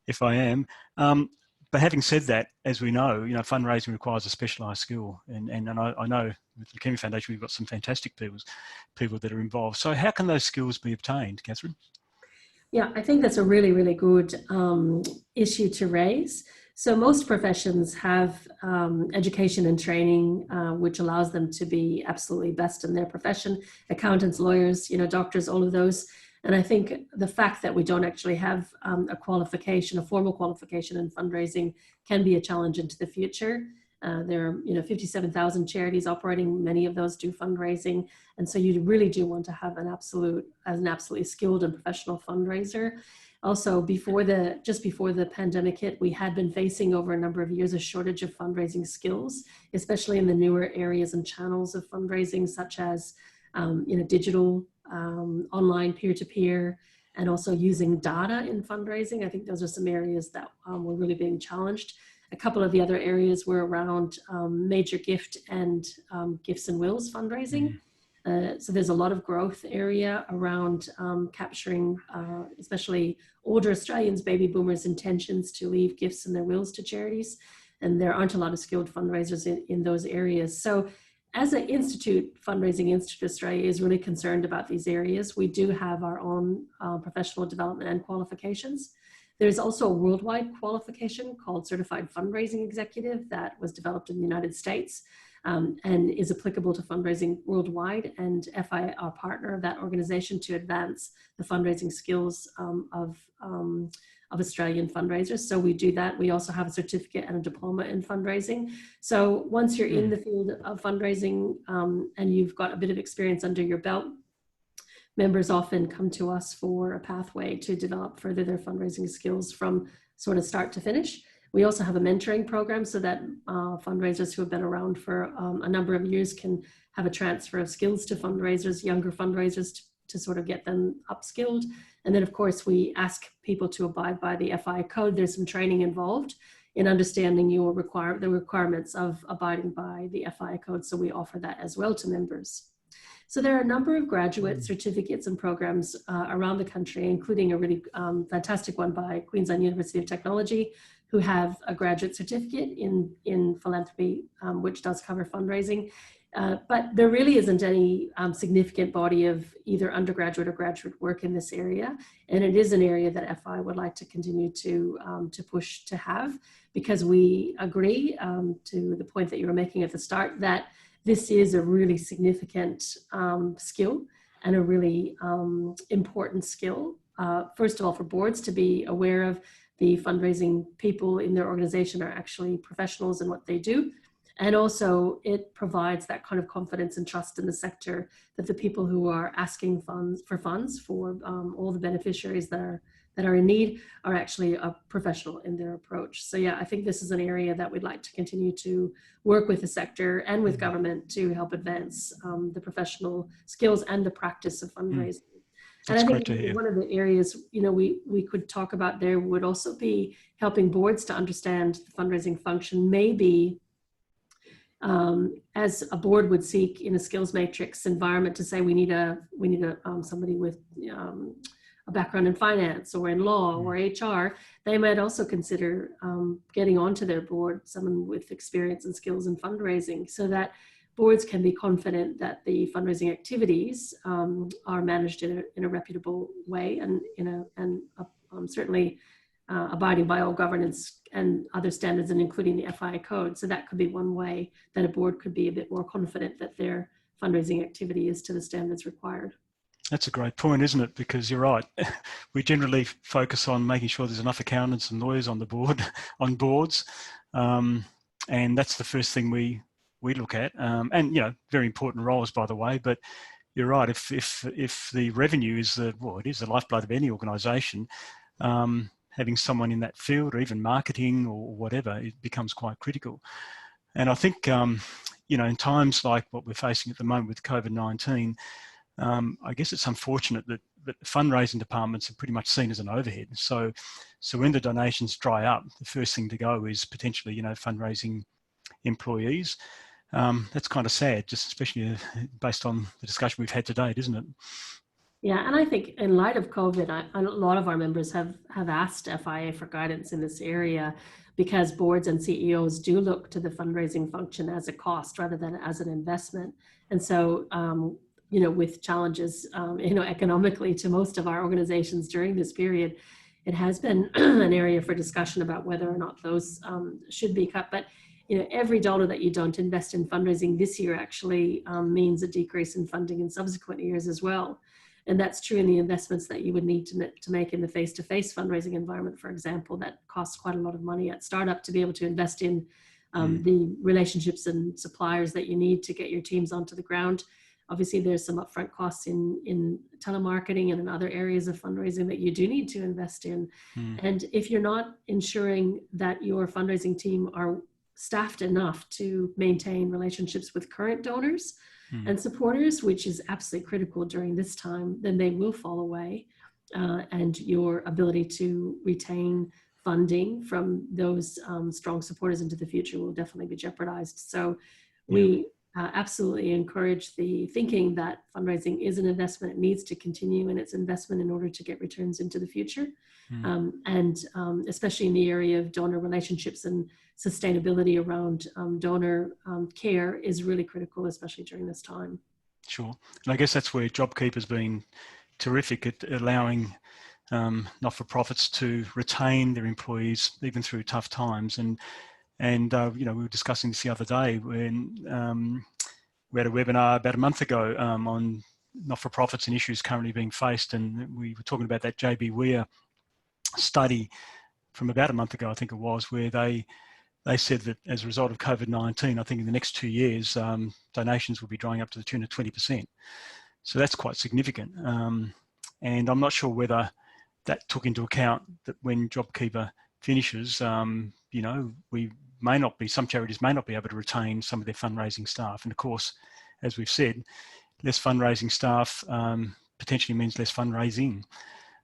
if I am. But having said that, as we know, fundraising requires a specialised skill, and I know with the Leukemia Foundation we've got some fantastic people that are involved. So how can those skills be obtained, Katherine? Yeah, I think that's a really, really good issue to raise. So most professions have education and training, which allows them to be absolutely best in their profession. Accountants, lawyers, doctors, all of those. And I think the fact that we don't actually have a formal qualification in fundraising can be a challenge into the future. There are 57,000 charities operating. Many of those do fundraising. And so you really do want to have an absolutely skilled and professional fundraiser. Also, just before the pandemic hit, we had been facing over a number of years a shortage of fundraising skills, especially in the newer areas and channels of fundraising, such as digital, online, peer-to-peer, and also using data in fundraising. I think those are some areas that were really being challenged. A couple of the other areas were around major gift and gifts and wills fundraising. So there's a lot of growth area around capturing, especially older Australians, baby boomers' intentions to leave gifts and their wills to charities. And there aren't a lot of skilled fundraisers in those areas. So as an institute, Fundraising Institute Australia is really concerned about these areas. We do have our own professional development and qualifications. There's also a worldwide qualification called Certified Fundraising Executive that was developed in the United States and is applicable to fundraising worldwide. And FIA are partner of that organization to advance the fundraising skills of Australian fundraisers. So we do that. We also have a certificate and a diploma in fundraising. So once you're in the field of fundraising and you've got a bit of experience under your belt, members often come to us for a pathway to develop further their fundraising skills from sort of start to finish. We also have a mentoring program so that fundraisers who have been around for a number of years can have a transfer of skills to fundraisers, younger fundraisers, to sort of get them upskilled. And then, of course, we ask people to abide by the FIA Code. There's some training involved in understanding the requirements of abiding by the FIA Code. So we offer that as well to members. So there are a number of graduate certificates and programs around the country, including a really fantastic one by Queensland University of Technology, who have a graduate certificate in philanthropy, which does cover fundraising. But there really isn't any significant body of either undergraduate or graduate work in this area. And it is an area that FI would like to continue to push to have, because we agree to the point that you were making at the start that this is a really significant skill and a really important skill. First of all, for boards to be aware of the fundraising people in their organization are actually professionals in what they do. And also it provides that kind of confidence and trust in the sector that the people who are asking for all the beneficiaries that are in need are actually a professional in their approach. So yeah, I think this is an area that we'd like to continue to work with the sector and with government to help advance the professional skills and the practice of fundraising. And I think one of the areas, we could talk about there would also be helping boards to understand the fundraising function, maybe as a board would seek in a skills matrix environment to say we need somebody with a background in finance or in law or HR. They might also consider getting onto their board someone with experience and skills in fundraising, so that boards can be confident that the fundraising activities are managed in a reputable way and certainly abiding by all governance and other standards, and including the FIA Code. So that could be one way that a board could be a bit more confident that their fundraising activity is to the standards required. That's a great point, isn't it? Because you're right. We generally focus on making sure there's enough accountants and lawyers on the board, on boards, and that's the first thing we look at. And very important roles, by the way. But you're right. If the revenue is it is the lifeblood of any organisation. having someone in that field, or even marketing or whatever, it becomes quite critical. And I think, you know, in times like what we're facing at the moment with COVID-19, I guess it's unfortunate that fundraising departments are pretty much seen as an overhead. So when the donations dry up, the first thing to go is potentially, you know, fundraising employees. That's kind of sad, just especially based on the discussion we've had today, isn't it? Yeah, and I think in light of COVID, a lot of our members have asked FIA for guidance in this area, because boards and CEOs do look to the fundraising function as a cost rather than as an investment. And so, you know, with challenges, you know, economically to most of our organizations during this period, it has been an area for discussion about whether or not those should be cut. But you know, every dollar that you don't invest in fundraising this year actually means a decrease in funding in subsequent years as well. And that's true in the investments that you would need to make in the face-to-face fundraising environment, for example, that costs quite a lot of money at startup to be able to invest in the relationships and suppliers that you need to get your teams onto the ground. Obviously, there's some upfront costs in telemarketing and in other areas of fundraising that you do need to invest in. And if you're not ensuring that your fundraising team are staffed enough to maintain relationships with current donors and supporters, which is absolutely critical during this time, then they will fall away. And your ability to retain funding from those strong supporters into the future will definitely be jeopardized. So we absolutely encourage the thinking that fundraising is an investment. It needs to continue in its investment in order to get returns into the future. And especially in the area of donor relationships and sustainability around donor care is really critical, especially during this time. Sure. And I guess that's where JobKeeper's been terrific at allowing not-for-profits to retain their employees even through tough times. And you know, we were discussing this the other day when we had a webinar about a month ago on not-for-profits and issues currently being faced, and we were talking about that JB Weir study from about a month ago, I think it was, where they said that as a result of COVID-19, I think in the next 2 years, donations will be drying up to the tune of 20%. So that's quite significant. And I'm not sure whether that took into account that when JobKeeper finishes, you know, some charities may not be able to retain some of their fundraising staff. And of course, as we've said, less fundraising staff potentially means less fundraising.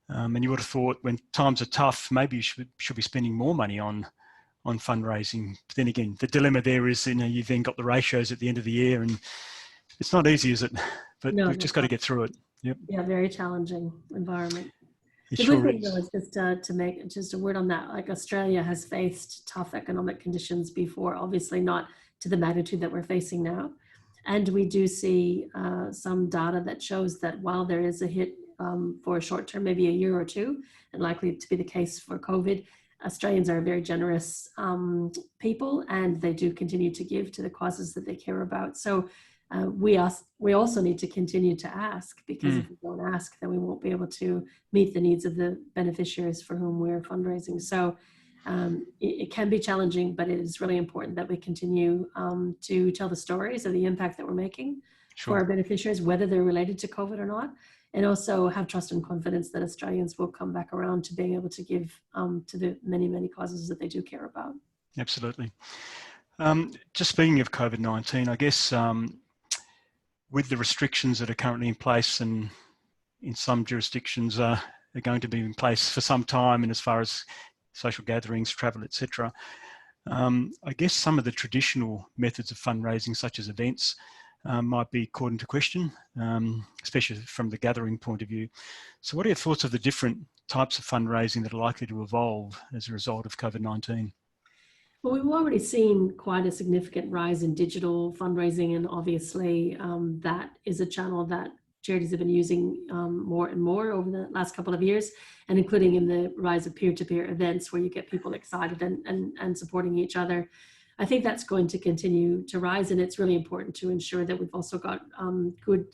And you would have thought when times are tough, maybe you should be spending more money on fundraising. But then again, the dilemma there is, you know, you've then got the ratios at the end of the year, and it's not easy, is it? But No, we've just got to get through it. Yep. Yeah, very challenging environment. It The sure good thing is. though is just to make just a word on that, like Australia has faced tough economic conditions before, obviously not to the magnitude that we're facing now. And we do see some data that shows that while there is a hit for a short term, maybe a year or two, and likely to be the case for COVID, Australians are very generous people, and they do continue to give to the causes that they care about. So we also need to continue to ask, because if we don't ask, then we won't be able to meet the needs of the beneficiaries for whom we're fundraising. So it can be challenging, but it is really important that we continue to tell the stories of the impact that we're making for our beneficiaries, whether they're related to COVID or not, and also have trust and confidence that Australians will come back around to being able to give to the many, many causes that they do care about. Absolutely. Just speaking of COVID-19, I guess with the restrictions that are currently in place, and in some jurisdictions are going to be in place for some time, and as far as social gatherings, travel, etc., I guess some of the traditional methods of fundraising, such as events, might be called into question, especially from the gathering point of view. So what are your thoughts of the different types of fundraising that are likely to evolve as a result of COVID-19? Well, we've already seen quite a significant rise in digital fundraising, and obviously that is a channel that charities have been using more and more over the last couple of years, and including in the rise of peer-to-peer events where you get people excited and supporting each other. I think that's going to continue to rise, and it's really important to ensure that we've also got good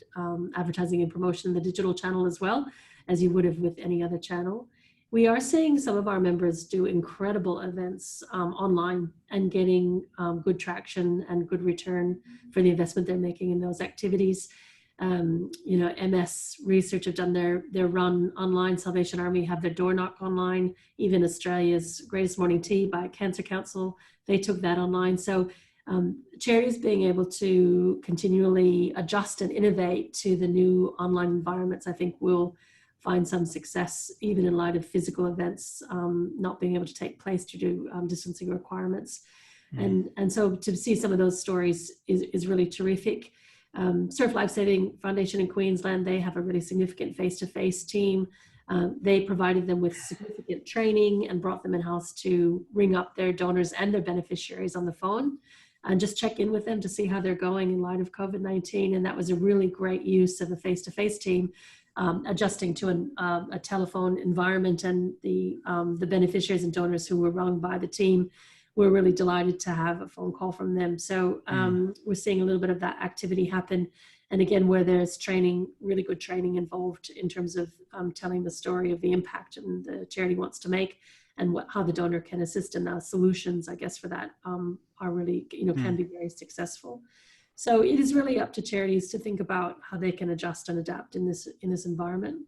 advertising and promotion in the digital channel as well, as you would have with any other channel. We are seeing some of our members do incredible events online and getting good traction and good return for the investment they're making in those activities. You know, MS Research have done their run online. Salvation Army have their door knock online. Even Australia's Greatest Morning Tea by Cancer Council, they took that online. So charities being able to continually adjust and innovate to the new online environments, I think will find some success, even in light of physical events not being able to take place due to distancing requirements. And so to see some of those stories is really terrific. Surf Lifesaving Foundation in Queensland, they have a really significant face-to-face team. They provided them with significant training and brought them in-house to ring up their donors and their beneficiaries on the phone and just check in with them to see how they're going in light of COVID-19. And that was a really great use of a face-to-face team, adjusting to a telephone environment, and the beneficiaries and donors who were rung by the team were really delighted to have a phone call from them. So we're seeing a little bit of that activity happen. And again, where there's training, really good training involved in terms of telling the story of the impact and the charity wants to make, and how the donor can assist, and the solutions, I guess, for that are really, you know, can be very successful. So it is really up to charities to think about how they can adjust and adapt in this environment,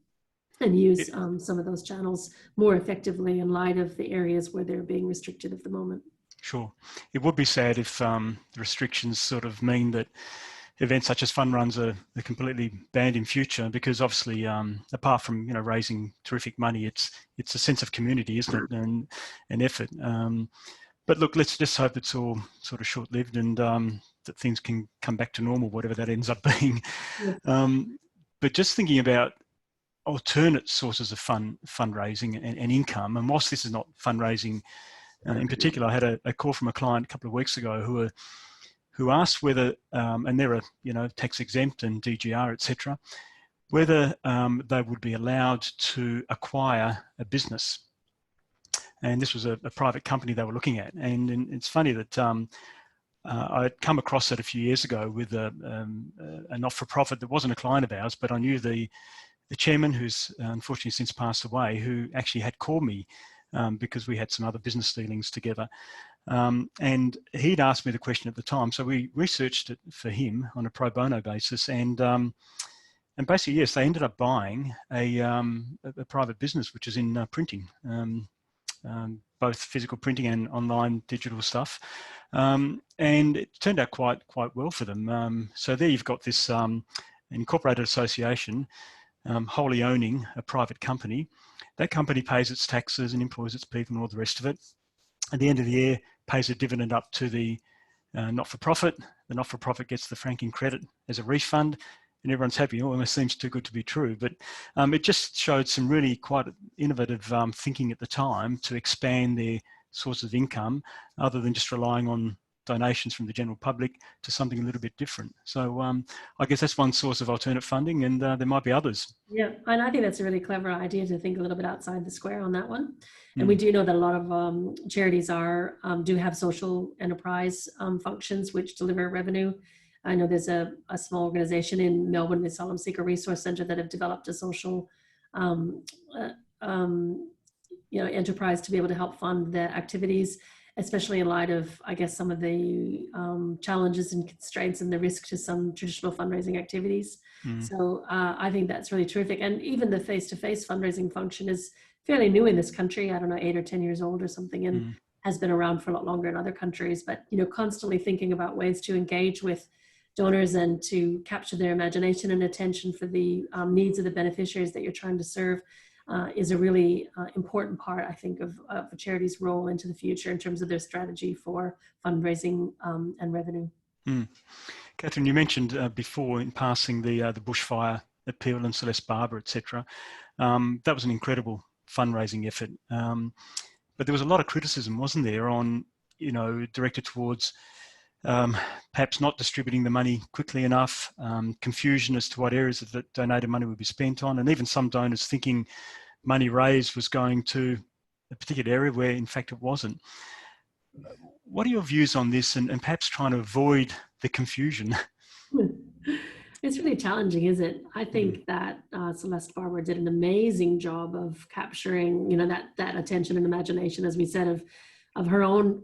and use some of those channels more effectively in light of the areas where they're being restricted at the moment. Sure. It would be sad if the restrictions sort of mean that events such as fund runs are completely banned in future, because obviously apart from, you know, raising terrific money, it's a sense of community, isn't it, and effort. But look, let's just hope it's all sort of short-lived, and that things can come back to normal, whatever that ends up being. Yeah. But just thinking about alternate sources of fundraising and income, and whilst this is not fundraising in particular, I had a call from a client a couple of weeks ago who asked whether, and they're you know, tax exempt and DGR, etc., whether they would be allowed to acquire a business. And this was a private company they were looking at. And it's funny that I'd come across it a few years ago with a not-for-profit that wasn't a client of ours, but I knew the chairman, who's unfortunately since passed away, who actually had called me because we had some other business dealings together. And he'd asked me the question at the time. So we researched it for him on a pro bono basis. And basically, yes, they ended up buying a private business, which is in printing, both physical printing and online digital stuff. And it turned out quite well for them. So there you've got this incorporated association wholly owning a private company. That company pays its taxes and employs its people and all the rest of it. At the end of the year, pays a dividend up to the not-for-profit. The not-for-profit gets the franking credit as a refund, and everyone's happy. It almost seems too good to be true. But it just showed some really quite innovative thinking at the time to expand their sources of income, other than just relying on donations from the general public, to something a little bit different. So I guess that's one source of alternate funding, and there might be others. Yeah, and I think that's a really clever idea to think a little bit outside the square on that one. And we do know that a lot of charities do have social enterprise functions which deliver revenue. I know there's a small organization in Melbourne, the Asylum Seeker Resource Centre, that have developed a social enterprise to be able to help fund their activities, especially in light of, I guess, some of the challenges and constraints and the risk to some traditional fundraising activities. So I think that's really terrific. And even the face-to-face fundraising function is fairly new in this country. I don't know, 8 or 10 years old or something, and has been around for a lot longer in other countries. But, you know, constantly thinking about ways to engage with donors and to capture their imagination and attention for the needs of the beneficiaries that you're trying to serve is a really important part, I think, of a charity's role into the future in terms of their strategy for fundraising and revenue. Katherine, you mentioned before in passing the bushfire appeal and Celeste Barber, etc. That was an incredible fundraising effort, but there was a lot of criticism, wasn't there, on, you know, directed towards perhaps not distributing the money quickly enough, confusion as to what areas of the donated money would be spent on, and even some donors thinking money raised was going to a particular area where in fact it wasn't. What are your views on this, and perhaps trying to avoid the confusion? It's really challenging, isn't it? I think that Celeste Barber did an amazing job of capturing, you know, that attention and imagination, as we said, her own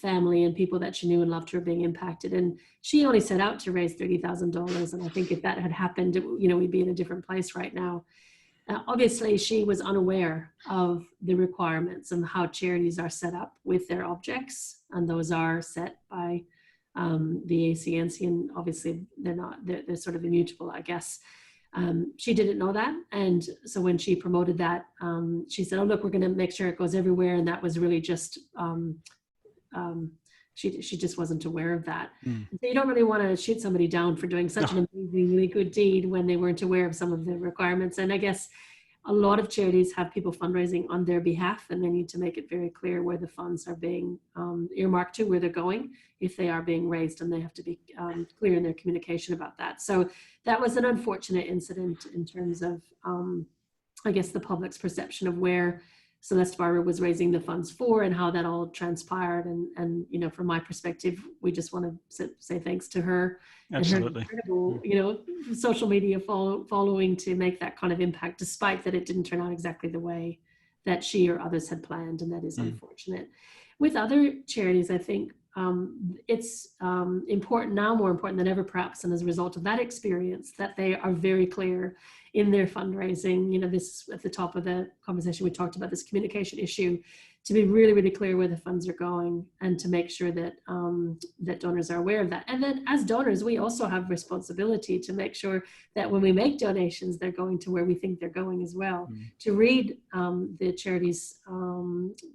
family and people that she knew and loved who were being impacted. And she only set out to raise $30,000. And I think if that had happened, we'd be in a different place right now. Obviously, she was unaware of the requirements and how charities are set up with their objects. And those are set by the ACCC, and obviously they're sort of immutable, I guess. She didn't know that. And so when she promoted that, she said, oh, look, we're going to make sure it goes everywhere. And that was really just, she just wasn't aware of that. So you don't really want to shoot somebody down for doing such an amazingly good deed when they weren't aware of some of the requirements. And I guess a lot of charities have people fundraising on their behalf, and they need to make it very clear where the funds are being earmarked to, where they're going, if they are being raised, and they have to be clear in their communication about that. So that was an unfortunate incident in terms of, I guess, the public's perception of where Celeste Barber was raising the funds for and how that all transpired. And from my perspective, we just want to say thanks to her. Absolutely. And her incredible, social media following to make that kind of impact, despite that it didn't turn out exactly the way that she or others had planned. And that is unfortunate. With other charities, I think it's important now, more important than ever, perhaps, and as a result of that experience, that they are very clear in their fundraising. This at the top of the conversation, we talked about this communication issue, to be really, really clear where the funds are going, and to make sure that that donors are aware of that. And then as donors, we also have responsibility to make sure that when we make donations, they're going to where we think they're going as well. To read the charity's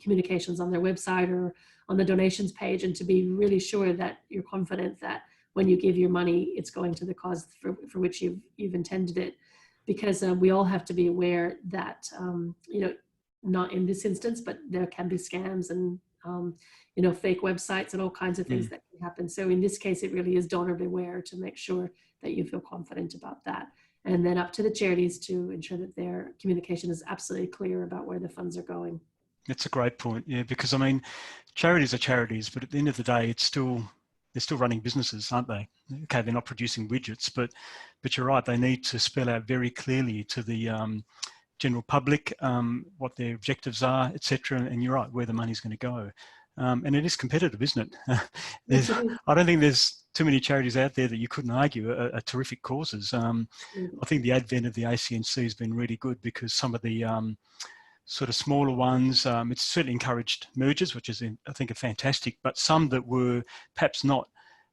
communications on their website or on the donations page, and to be really sure that you're confident that when you give your money, it's going to the cause for which you've intended it. Because we all have to be aware that, not in this instance, but there can be scams and, fake websites and all kinds of things that can happen. So in this case, it really is donor beware, to make sure that you feel confident about that. And then up to the charities to ensure that their communication is absolutely clear about where the funds are going. That's a great point. Yeah, because I mean, charities are charities, but at the end of the day, they're still running businesses, aren't they? Okay, they're not producing widgets, but you're right. They need to spell out very clearly to the general public what their objectives are, etc. And you're right, where the money's going to go. And it is competitive, isn't it? I don't think there's too many charities out there that you couldn't argue are terrific causes. I think the advent of the ACCC has been really good, because some of the sort of smaller ones, it's certainly encouraged mergers, which is, I think, are fantastic, but some that were perhaps not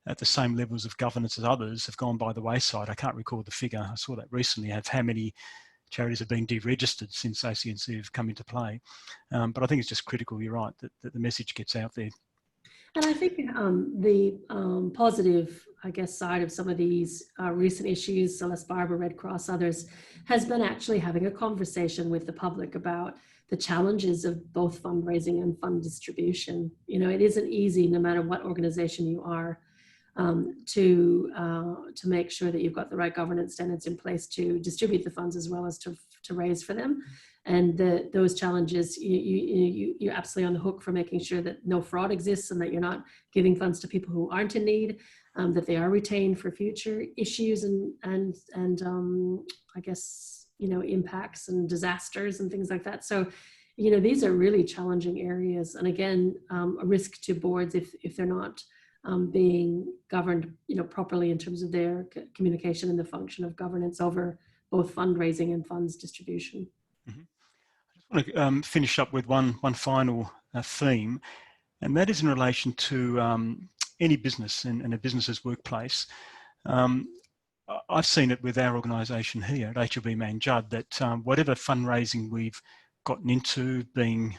at the same levels of governance as others have gone by the wayside. I can't recall the figure. I saw that recently, of how many charities have been deregistered since ACCC have come into play. But I think it's just critical, you're right, that the message gets out there. And I think the positive, I guess, side of some of these recent issues, Celeste Barber, Red Cross, others, has been actually having a conversation with the public about the challenges of both fundraising and fund distribution. It isn't easy, no matter what organization you are, to make sure that you've got the right governance standards in place to distribute the funds as well as to raise for them. And those challenges, you're absolutely on the hook for making sure that no fraud exists, and that you're not giving funds to people who aren't in need, that they are retained for future issues and I guess, impacts and disasters and things like that. So, these are really challenging areas. And again, a risk to boards if they're not being governed, properly in terms of their communication and the function of governance over both fundraising and funds distribution. I just want to finish up with one final theme, and that is in relation to any business and a business's workplace. I've seen it with our organisation here at HLB Man Judd, that whatever fundraising we've gotten into, being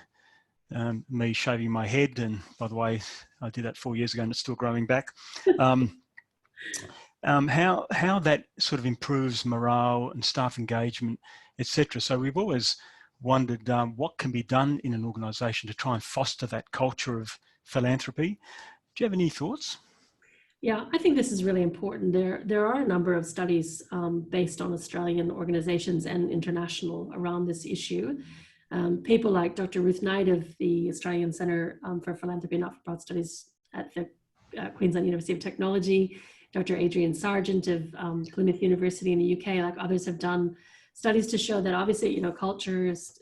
me shaving my head, and by the way, I did that 4 years ago and it's still growing back, how that sort of improves morale and staff engagement, etc. So we've always wondered what can be done in an organisation to try and foster that culture of philanthropy. Do you have any thoughts? Yeah, I think this is really important. There are a number of studies based on Australian organisations and international around this issue. People like Dr. Ruth Knight of the Australian Centre for Philanthropy and Not-for-Profit Studies at the Queensland University of Technology, Dr. Adrian Sargent of Plymouth University in the UK, like others have done studies to show that obviously, culture is,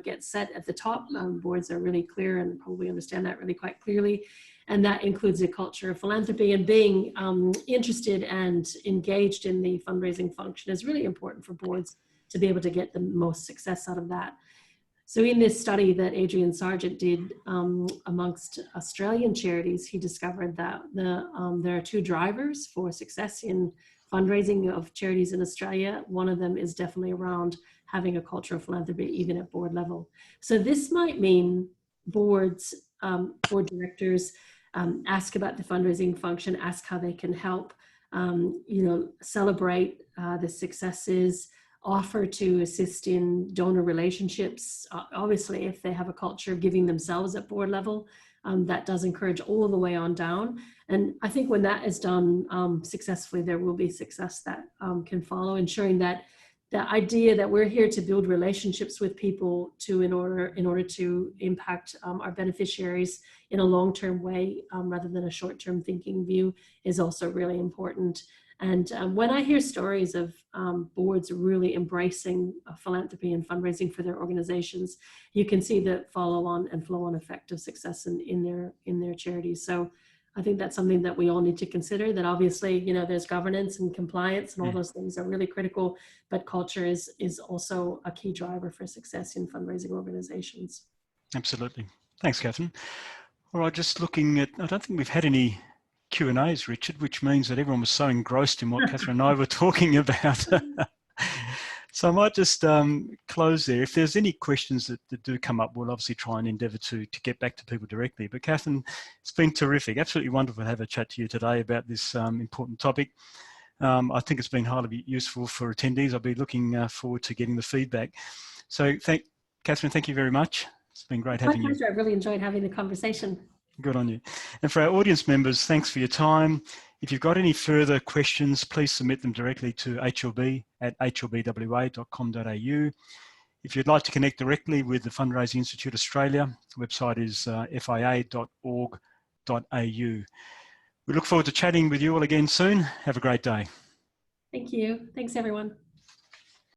gets set at the top. Boards are really clear and probably understand that really quite clearly. And that includes a culture of philanthropy, and being interested and engaged in the fundraising function is really important for boards to be able to get the most success out of that. So in this study that Adrian Sargent did amongst Australian charities, he discovered that there are two drivers for success in fundraising of charities in Australia. One of them is definitely around having a culture of philanthropy, even at board level. So this might mean boards, board directors, ask about the fundraising function, ask how they can help, celebrate the successes, offer to assist in donor relationships. Obviously, if they have a culture of giving themselves at board level, that does encourage all the way on down. And I think when that is done successfully, there will be success that can follow, ensuring that the idea that we're here to build relationships with people in order to impact our beneficiaries in a long-term way rather than a short-term thinking view is also really important. And when I hear stories of boards really embracing philanthropy and fundraising for their organizations, you can see the follow-on and flow-on effect of success in their charities. So I think that's something that we all need to consider, that obviously, there's governance and compliance and all those things are really critical, but culture is also a key driver for success in fundraising organizations. Absolutely. Thanks, Katherine. All right, just looking at, I don't think we've had any Q&As, Richard, which means that everyone was so engrossed in what Katherine and I were talking about. So I might just close there. If there's any questions that do come up, we'll obviously try and endeavour to get back to people directly. But Katherine, it's been terrific. Absolutely wonderful to have a chat to you today about this important topic. I think it's been highly useful for attendees. I'll be looking forward to getting the feedback. So Katherine, thank you very much. It's been great having you. My pleasure. I really enjoyed having the conversation. Good on you. And for our audience members, thanks for your time. If you've got any further questions, please submit them directly to hlb@hlbwa.com.au. If you'd like to connect directly with the Fundraising Institute Australia, the website is fia.org.au. We look forward to chatting with you all again soon. Have a great day. Thank you. Thanks, everyone.